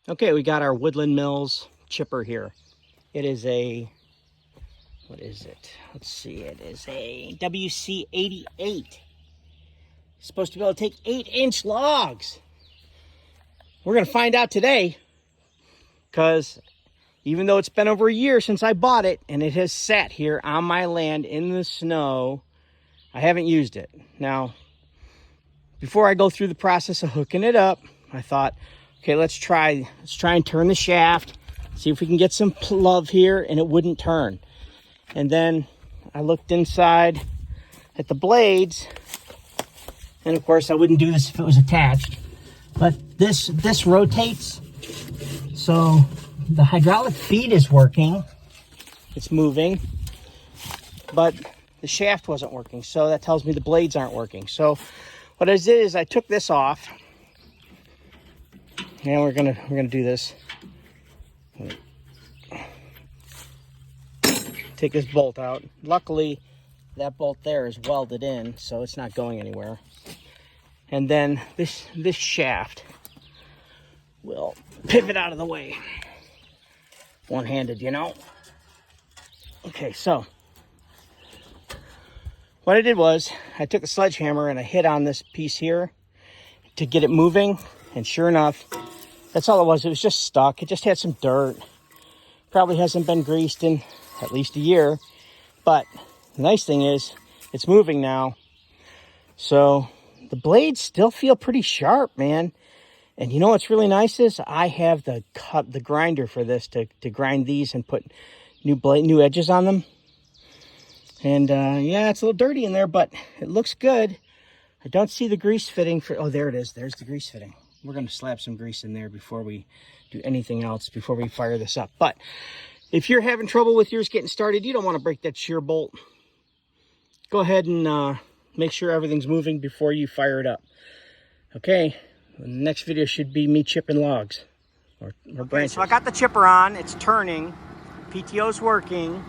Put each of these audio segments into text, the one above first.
Okay, we got our Woodland Mills chipper here. It is a, what is it? Let's see, it is a WC88. It's supposed to be able to take 8-inch logs. We're gonna find out today, because even though it's been over a year since I bought it and it has sat here on my land in the snow, I haven't used it. Now, before I go through the process of hooking it up, I thought, okay, let's try and turn the shaft, see if we can get some love here, and it wouldn't turn. And then I looked inside at the blades, and of course I wouldn't do this if it was attached, but this rotates, so the hydraulic feed is working, it's moving, but the shaft wasn't working, so that tells me the blades aren't working. So what I did is I took this off, and we're gonna do this. Take this bolt out. Luckily, that bolt there is welded in, so it's not going anywhere. And then this shaft will pivot out of the way. One-handed, you know. Okay, so what I did was I took a sledgehammer and I hit on this piece here to get it moving, and sure enough, that's all it was. It was just stuck. It just had some dirt. Probably hasn't been greased in at least a year, but the nice thing is it's moving now. So the blades still feel pretty sharp, man. And you know what's really nice is I have the grinder for this to grind these and put new edges on them. And yeah, it's a little dirty in there, but it looks good. I don't see the grease fitting for, oh, there it is. There's the grease fitting. We're going to slap some grease in there before we do anything else, before we fire this up. But if you're having trouble with yours getting started, you don't want to break that shear bolt. Go ahead and make sure everything's moving before you fire it up. Okay, the next video should be me chipping logs or branches. So I got the chipper on, it's turning, PTO's working.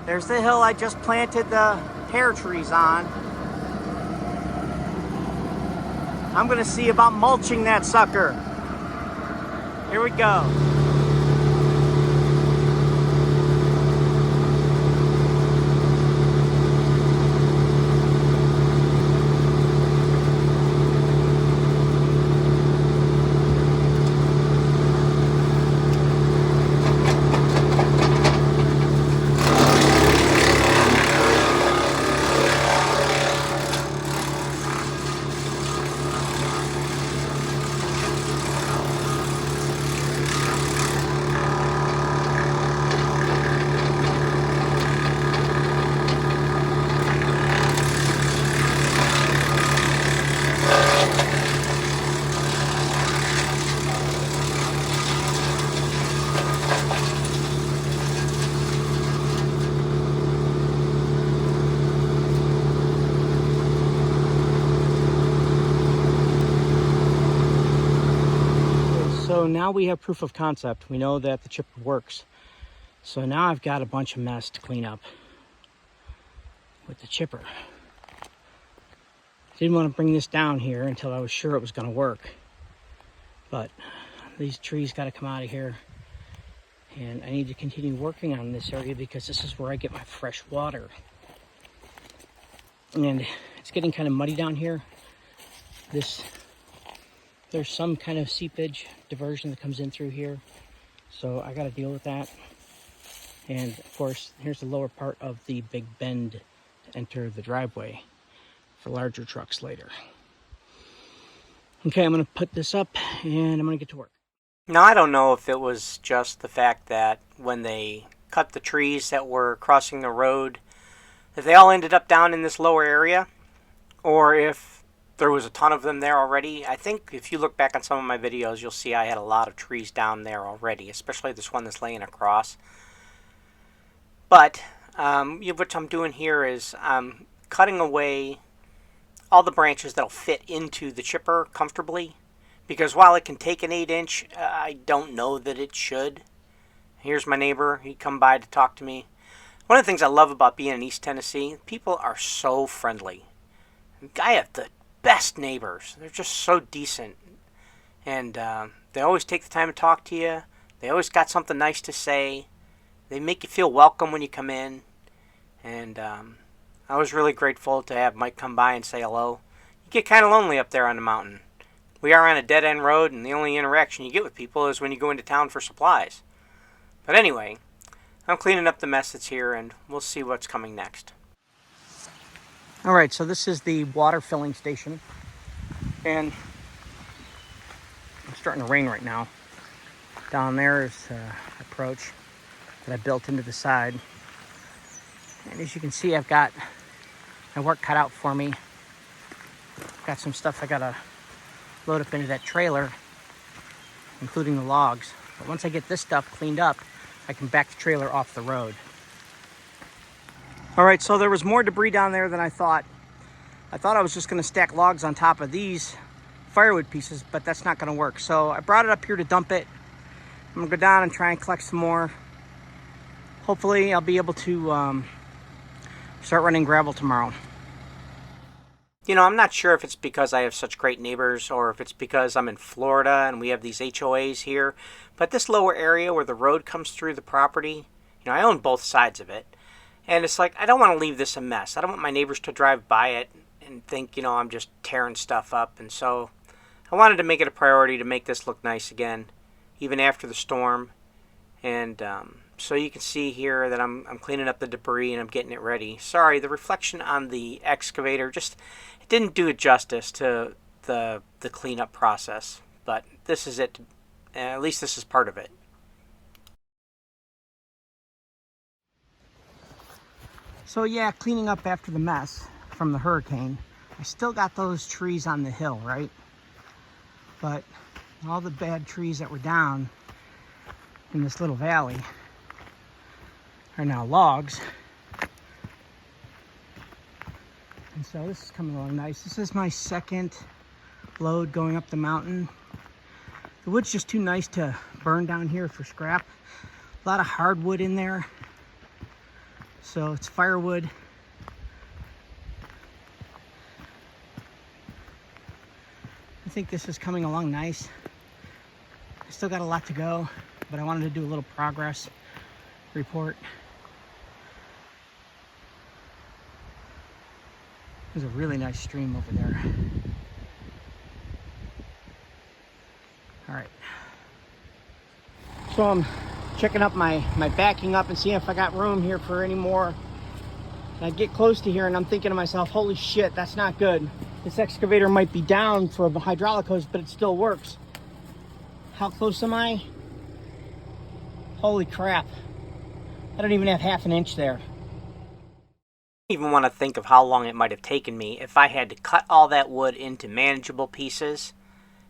There's the hill I just planted the pear trees on. I'm gonna see about mulching that sucker. Here we go. So now we have proof of concept. We know that the chipper works. So now I've got a bunch of mess to clean up with the chipper. Didn't want to bring this down here until I was sure it was going to work. But these trees got to come out of here. And I need to continue working on this area because this is where I get my fresh water. And it's getting kind of muddy down here. There's some kind of seepage diversion that comes in through here. So I got to deal with that. And of course, here's the lower part of the big bend to enter the driveway for larger trucks later. Okay, I'm going to put this up and I'm going to get to work. Now, I don't know if it was just the fact that when they cut the trees that were crossing the road, that they all ended up down in this lower area, or if there was a ton of them there already. I think if you look back on some of my videos, you'll see I had a lot of trees down there already, especially this one that's laying across. But what I'm doing here is I'm cutting away all the branches that'll fit into the chipper comfortably, because while it can take an 8-inch, I don't know that it should. Here's my neighbor. He come by to talk to me. One of the things I love about being in East Tennessee, people are so friendly. I have the best neighbors. They're just so decent. And they always take the time to talk to you. They always got something nice to say. They make you feel welcome when you come in. And I was really grateful to have Mike come by and say hello. You get kind of lonely up there on the mountain. We are on a dead-end road, and the only interaction you get with people is when you go into town for supplies. But anyway, I'm cleaning up the mess that's here, and we'll see what's coming next. Alright, so this is the water filling station. And it's starting to rain right now. Down there is an approach that I built into the side. And as you can see, I've got my work cut out for me. Got some stuff I gotta load up into that trailer, including the logs. But once I get this stuff cleaned up, I can back the trailer off the road. All right, so there was more debris down there than I thought. I thought I was just gonna stack logs on top of these firewood pieces, but that's not gonna work. So I brought it up here to dump it. I'm gonna go down and try and collect some more. Hopefully I'll be able to start running gravel tomorrow. You know, I'm not sure if it's because I have such great neighbors or if it's because I'm in Florida and we have these HOAs here, but this lower area where the road comes through the property, you know, I own both sides of it. And it's like, I don't want to leave this a mess. I don't want my neighbors to drive by it and think, you know, I'm just tearing stuff up. And so I wanted to make it a priority to make this look nice again, even after the storm. And so you can see here that I'm cleaning up the debris and I'm getting it ready. Sorry, the reflection on the excavator just it didn't do it justice to the cleanup process. But this is it. At least this is part of it. So yeah, cleaning up after the mess from the hurricane. I still got those trees on the hill, right? But all the bad trees that were down in this little valley are now logs. And so this is coming along nice. This is my second load going up the mountain. The wood's just too nice to burn down here for scrap. A lot of hardwood in there. So it's firewood. I think this is coming along nice. I still got a lot to go, but I wanted to do a little progress report. There's a really nice stream over there. All right. So I'm checking up my backing up and seeing if I got room here for any more. And I get close to here and I'm thinking to myself, holy shit, that's not good. This excavator might be down for the hydraulic hose, but it still works. How close am I? Holy crap. I don't even have half an inch there. I don't even want to think of how long it might have taken me if I had to cut all that wood into manageable pieces.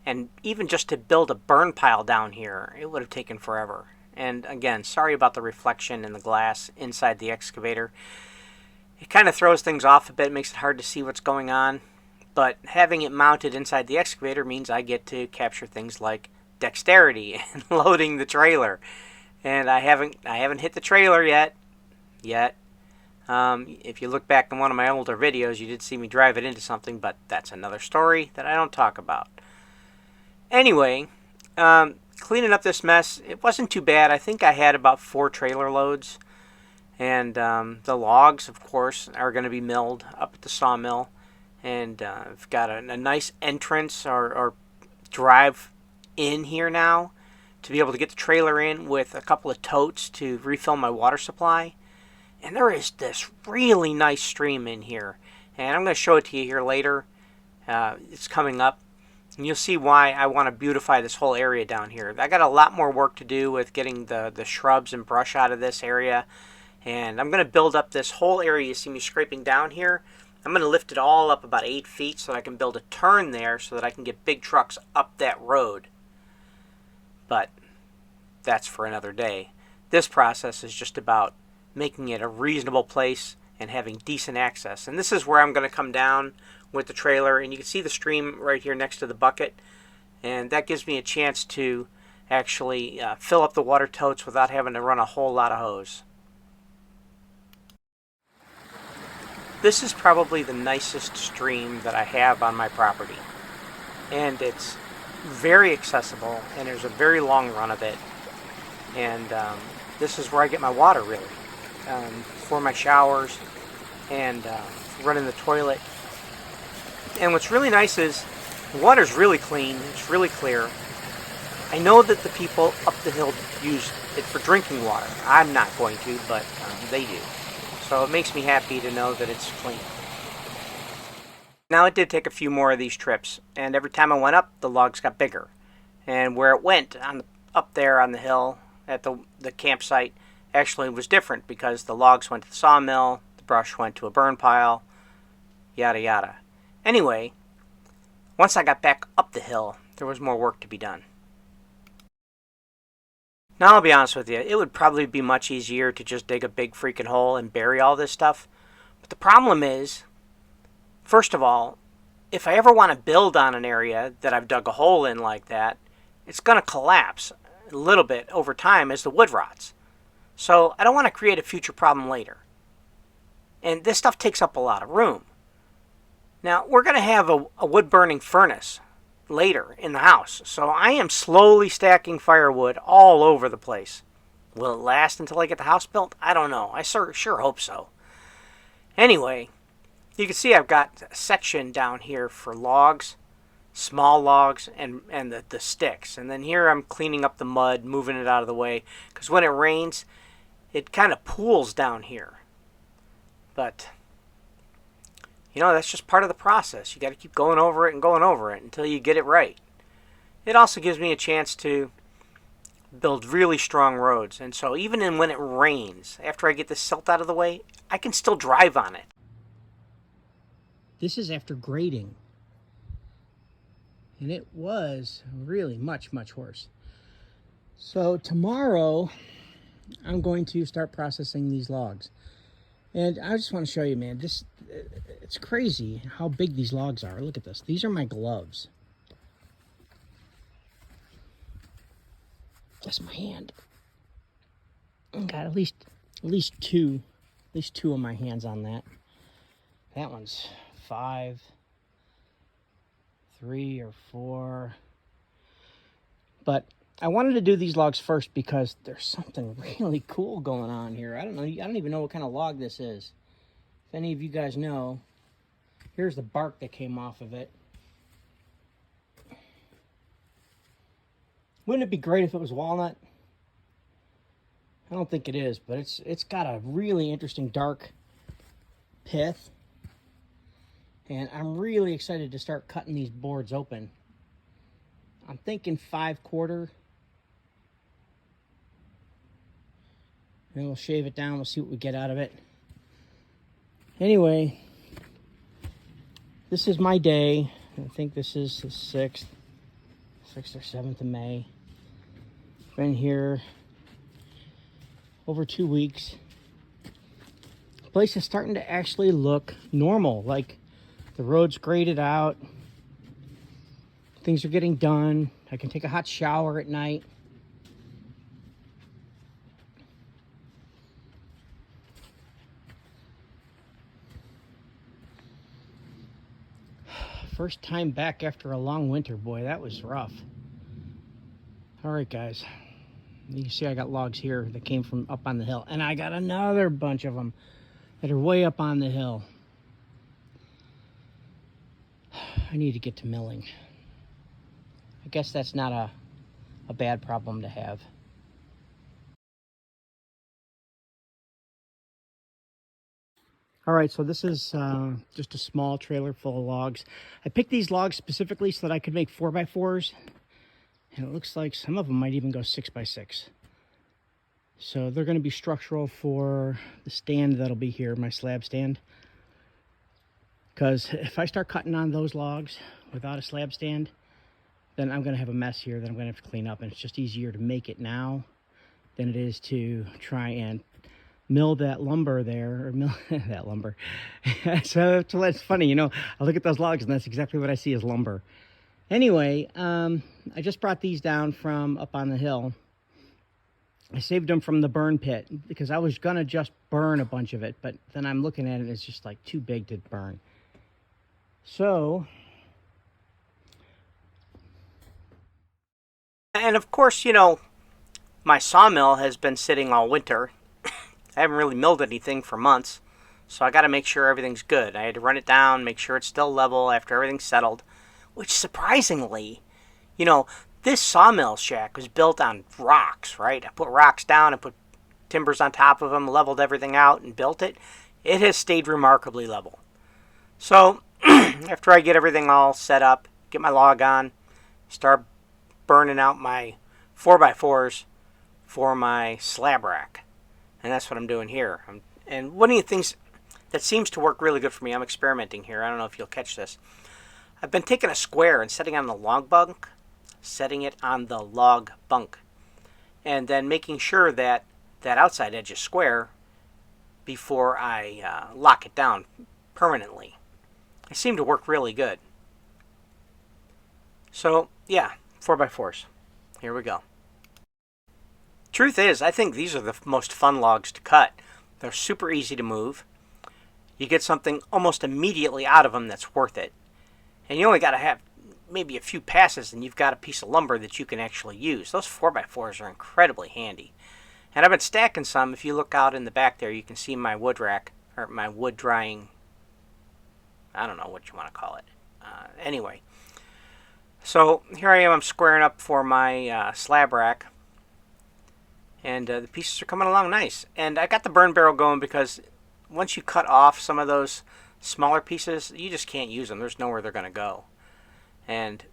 And even just to build a burn pile down here, it would have taken forever. And again, sorry about the reflection in the glass inside the excavator. It kind of throws things off a bit, makes it hard to see what's going on. But having it mounted inside the excavator means I get to capture things like dexterity and loading the trailer. And I haven't hit the trailer yet. If you look back in one of my older videos, you did see me drive it into something, but that's another story that I don't talk about. Anyway, cleaning up this mess, it wasn't too bad. I think I had about 4 trailer loads. And the logs, of course, are going to be milled up at the sawmill. And I've got a nice entrance or drive in here now to be able to get the trailer in with a couple of totes to refill my water supply. And there is this really nice stream in here. And I'm going to show it to you here later. It's coming up. And you'll see why I want to beautify this whole area down here. I got a lot more work to do with getting the shrubs and brush out of this area. And I'm going to build up this whole area you see me scraping down here. I'm going to lift it all up about 8 feet so that I can build a turn there so that I can get big trucks up that road. But that's for another day. This process is just about making it a reasonable place and having decent access. And this is where I'm going to come down with the trailer. And you can see the stream right here next to the bucket. And that gives me a chance to actually fill up the water totes without having to run a whole lot of hose. This is probably the nicest stream that I have on my property. And it's very accessible, and there's a very long run of it. And this is where I get my water, really, for my showers and running the toilet. And what's really nice is the water's really clean. It's really clear. I know that the people up the hill use it for drinking water. I'm not going to, but they do. So it makes me happy to know that it's clean. Now, it did take a few more of these trips, and every time I went up, the logs got bigger. And where it went up there on the hill at the campsite actually was different, because the logs went to the sawmill, the brush went to a burn pile, yada yada. Anyway, once I got back up the hill, there was more work to be done. Now, I'll be honest with you, it would probably be much easier to just dig a big freaking hole and bury all this stuff. But the problem is, first of all, if I ever want to build on an area that I've dug a hole in like that, it's going to collapse a little bit over time as the wood rots. So I don't want to create a future problem later. And this stuff takes up a lot of room. Now, we're going to have a wood-burning furnace later in the house, so I am slowly stacking firewood all over the place. Will it last until I get the house built? I don't know. I sure hope so. Anyway, you can see I've got a section down here for logs, small logs, and the sticks. And then here I'm cleaning up the mud, moving it out of the way, because when it rains, it kind of pools down here. But that's just part of the process. You got to keep going over it and going over it until you get it right. It also gives me a chance to build really strong roads. And so even when it rains, after I get the silt out of the way, I can still drive on it. This is after grading. And it was really much, much worse. So tomorrow, I'm going to start processing these logs. And I just want to show you, man, it's crazy how big these logs are. Look at this. These are my gloves. That's my hand. Got at least two of my hands on that. That one's 5, 3 or 4. But I wanted to do these logs first because there's something really cool going on here. I don't even know what kind of log this is. If any of you guys know, here's the bark that came off of it. Wouldn't it be great if it was walnut? I don't think it is, but it's got a really interesting dark pith. And I'm really excited to start cutting these boards open. I'm thinking 5/4. And we'll shave it down. We'll see what we get out of it. Anyway, this is my day. I think this is the 6th or 7th of May. Been here over 2 weeks. The place is starting to actually look normal. Like, the road's graded out. Things are getting done. I can take a hot shower at night. First time back after a long winter. Boy, that was rough. All right, guys. You can see I got logs here that came from up on the hill. And I got another bunch of them that are way up on the hill. I need to get to milling. I guess that's not a bad problem to have. All right, so this is just a small trailer full of logs. I picked these logs specifically so that I could make 4x4s. And it looks like some of them might even go 6x6. So they're going to be structural for the stand that'll be here, my slab stand. Because if I start cutting on those logs without a slab stand, then I'm going to have a mess here that I'm going to have to clean up. And it's just easier to make it now than it is to try and mill that lumber there, or mill that lumber. So it's funny, I look at those logs and that's exactly what I see as lumber. Anyway, I just brought these down from up on the hill. I saved them from the burn pit because I was going to just burn a bunch of it, but then I'm looking at it, it's just like too big to burn. So And of course, you know, my sawmill has been sitting all winter. I haven't really milled anything for months, so I got to make sure everything's good. I had to run it down, make sure it's still level after everything's settled, which surprisingly, you know, this sawmill shack was built on rocks, right? I put rocks down, I put timbers on top of them, leveled everything out, and built it. It has stayed remarkably level. So, after I get everything all set up, get my log on, start burning out my 4x4s for my slab rack. And that's what I'm doing here. And one of the things that seems to work really good for me, I'm experimenting here. I don't know if you'll catch this. I've been taking a square and setting it on the log bunk, and then making sure that that outside edge is square before I lock it down permanently. It seemed to work really good. So, yeah, 4x4s. Here we go. Truth is, I think these are the most fun logs to cut. They're super easy to move. You get something almost immediately out of them that's worth it. And you only got to have maybe a few passes and you've got a piece of lumber that you can actually use. Those 4x4s are incredibly handy. And I've been stacking some. If you look out in the back there, you can see my wood rack, or my wood drying, I don't know what you want to call it. Anyway, so here I am, I'm squaring up for my slab rack. And the pieces are coming along nice. And I got the burn barrel going because once you cut off some of those smaller pieces, you just can't use them. There's nowhere they're going to go. And,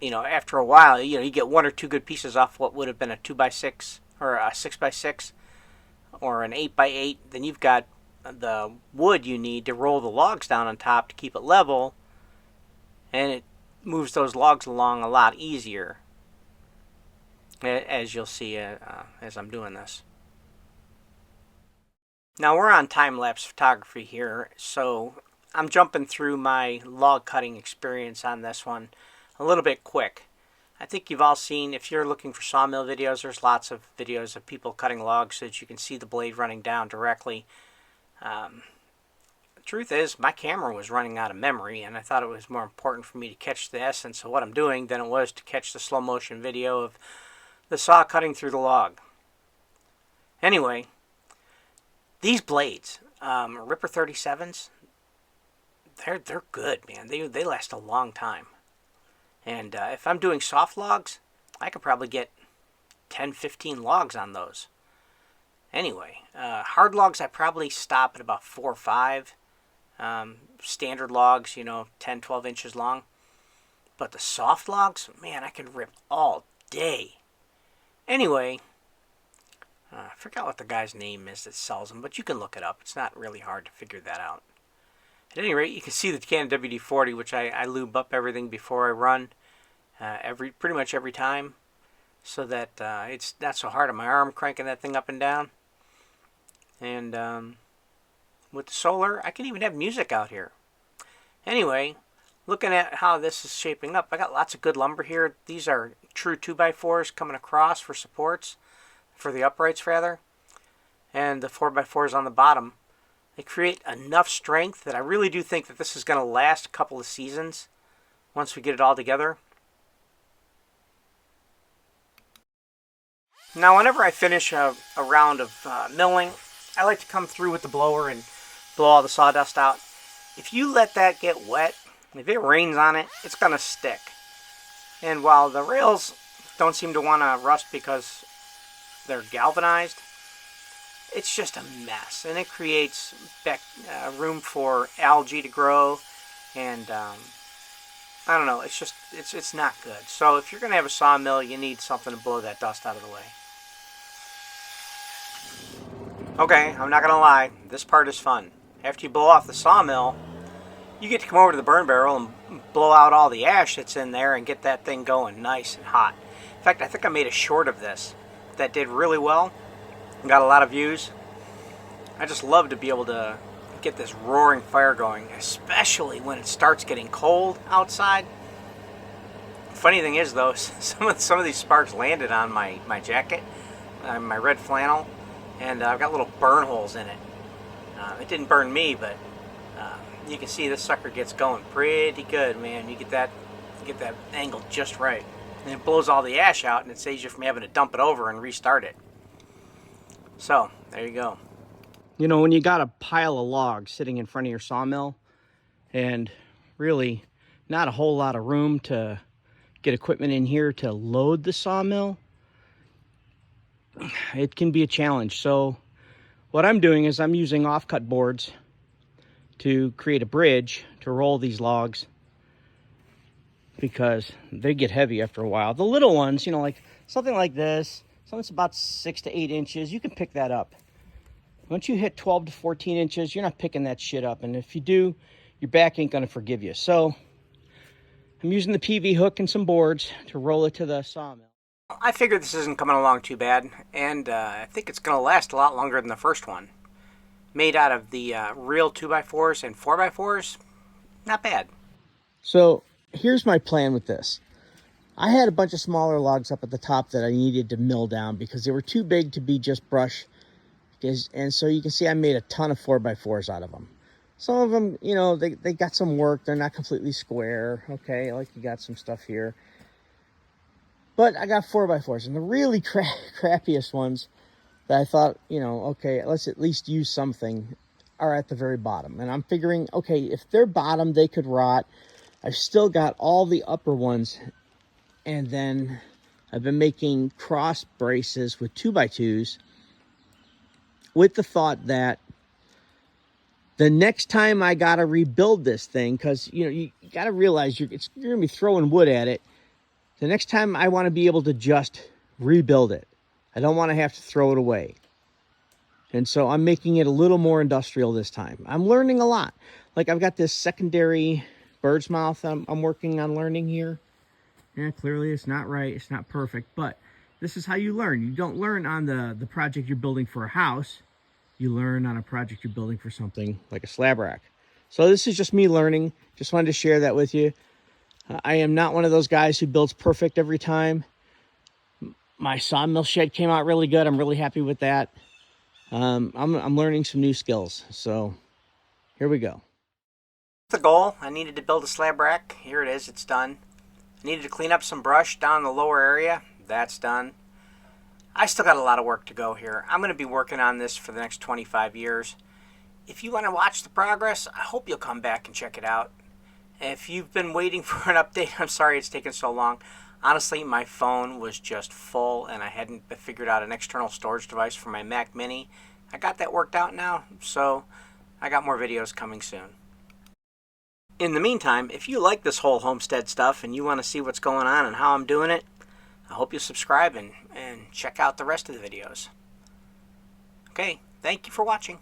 you know, after a while, you get one or two good pieces off what would have been a 2x6 or a 6x6 or an 8x8. Then you've got the wood you need to roll the logs down on top to keep it level. And it moves those logs along a lot easier, as you'll see as I'm doing this. Now we're on time-lapse photography here, so I'm jumping through my log cutting experience on this one a little bit quick. I think you've all seen, if you're looking for sawmill videos, there's lots of videos of people cutting logs so that you can see the blade running down directly. The truth is, my camera was running out of memory, and I thought it was more important for me to catch the essence of what I'm doing than it was to catch the slow motion video of the saw cutting through the log. Anyway, these blades, Ripper 37s, they're good, man. They last a long time. And if I'm doing soft logs, I could probably get 10, 15 logs on those. Anyway, hard logs I probably stop at about 4 or 5. Standard logs, 10, 12 inches long. But the soft logs, man, I can rip all day. Anyway, I forgot what the guy's name is that sells them, but you can look it up. It's not really hard to figure that out. At any rate, you can see the Canon WD-40, which I lube up everything before I run, pretty much every time, so that it's not so hard on my arm cranking that thing up and down. And with the solar, I can even have music out here. Anyway, looking at how this is shaping up, I got lots of good lumber here. These are true 2x4s coming across for supports, for the uprights rather, and the 4x4s on the bottom. They create enough strength that I really do think that this is going to last a couple of seasons once we get it all together. Now, whenever I finish a round of milling, I like to come through with the blower and blow all the sawdust out. If you let that get wet, if it rains on it, it's going to stick. And while the rails don't seem to want to rust because they're galvanized, it's just a mess. And it creates room for algae to grow. And I don't know, it's not good. So if you're going to have a sawmill, you need something to blow that dust out of the way. Okay, I'm not going to lie, this part is fun. After you blow off the sawmill, you get to come over to the burn barrel and blow out all the ash that's in there and get that thing going nice and hot. In fact, I think I made a short of this that did really well and got a lot of views. I just love to be able to get this roaring fire going, especially when it starts getting cold outside. Funny thing is, though, some of these sparks landed on my jacket, my red flannel, and I've got little burn holes in it. It didn't burn me, but you can see this sucker gets going pretty good, man. You get that angle just right. and it blows all the ash out, and it saves you from having to dump it over and restart it. So, there you go. You know, when you got a pile of logs sitting in front of your sawmill, and really not a whole lot of room to get equipment in here to load the sawmill, it can be a challenge. So what I'm doing is I'm using offcut boards to create a bridge to roll these logs, because they get heavy after a while. The little ones, you know, like something like this, something that's about 6 to 8 inches, you can pick that up. Once you hit 12 to 14 inches, you're not picking that shit up. And if you do, your back ain't gonna forgive you. So I'm using the PV hook and some boards to roll it to the sawmill. I figured this isn't coming along too bad, and I think it's gonna last a lot longer than the first one. Made out of the real 2x4s and 4x4s, not bad. So here's my plan with this. I had a bunch of smaller logs up at the top that I needed to mill down because they were too big to be just brush. And so you can see I made a ton of 4x4s out of them. Some of them, you know, they got some work. They're not completely square. Okay, like you got some stuff here. But I got 4x4s. And the really crappiest ones that I thought, you know, okay, let's at least use something, are at the very bottom. And I'm figuring, okay, if they're bottom, they could rot. I've still got all the upper ones. And then I've been making cross braces with 2x2s with the thought that the next time I got to rebuild this thing, because, you know, you got to realize you're going to be throwing wood at it. The next time I want to be able to just rebuild it. I don't want to have to throw it away. And so I'm making it a little more industrial this time. I'm learning a lot. Like I've got this secondary bird's mouth I'm working on learning here. Yeah, clearly it's not right. It's not perfect. But this is how you learn. You don't learn on the project you're building for a house. You learn on a project you're building for something like a slab rack. So this is just me learning. Just wanted to share that with you. I am not one of those guys who builds perfect every time. My sawmill shed came out really good. I'm really happy with that. I'm learning some new skills. So here we go. The goal, I needed to build a slab rack. Here it is. It's done. I needed to clean up some brush down in the lower area. That's done. I still got a lot of work to go here. I'm going to be working on this for the next 25 years. If you want to watch the progress, I hope you'll come back and check it out. If you've been waiting for an update, I'm sorry it's taken so long. Honestly, my phone was just full and I hadn't figured out an external storage device for my Mac Mini. I got that worked out now, so I got more videos coming soon. In the meantime, if you like this whole homestead stuff and you want to see what's going on and how I'm doing it, I hope you'll subscribe and check out the rest of the videos. Okay, thank you for watching.